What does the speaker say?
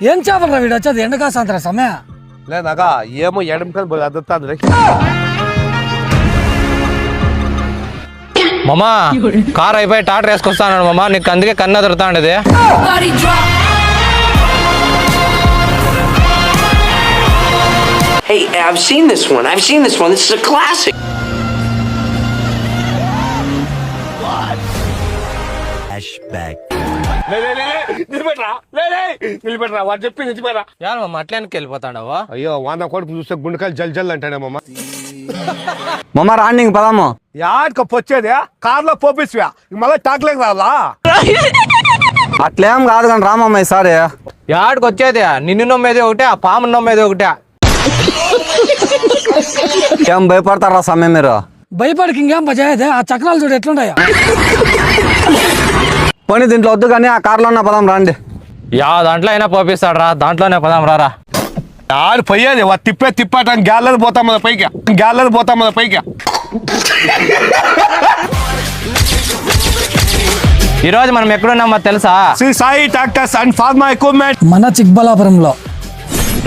ఏం చేపలు వీడు వచ్చేది ఎండకా సాయంత్రం సమయ లేదాగా ఏమో ఎడమకని అదుతాను మామా కార్ అయిపోయి టాటర్ వేసుకొస్తాను మామా, నీకు అందుకే కన్ను ఎదురుతా ఉండేది. Hey, I've seen this one. This is a classic. నిలబెట్టరా వాడు చెప్పి నిలిచిపోయారా. యారు మామ అట్లా వెనక్కి వెళ్ళిపోతాడావా? అయ్యో వాన కొడుకు చూస్తే గుండెకాయలు జల్ జల్ అంటాడే మామ. మామ రాండింగ్ పదాము. యాడికి వచ్చేది కార్లో పోపిస్వా మళ్ళీ టాక్లేక రావాలా? అట్లేం కాదు కానీ రామమ్మ ఈసారి. యాడికి వచ్చేది నిన్ను నమ్మేది ఒకటే, ఆ పాము నమ్మేది ఒకటే. ఏం భయపడతారా సమయం మీరు? భయపడికి ఇంకేం పజాయదే, ఆ చక్రాలు చూడు ఎట్లుంటాయో. పోనీ దీంట్లో వద్దు కానీ ఆ కార్లో ఉన్న పదం రండి. యా దాంట్లో అయినా పోపిస్తాడు రా, దాంట్లోనే పదాం రారా. యాడు పోయేది వా తిప్పాటానికి గ్యాలరీ పోతాం కదా పైకి. ఈ రోజు మనం ఎక్కడున్నామో తెలుసా? Shri Sai tractors and farm equipment మన చిక్బలాపురంలో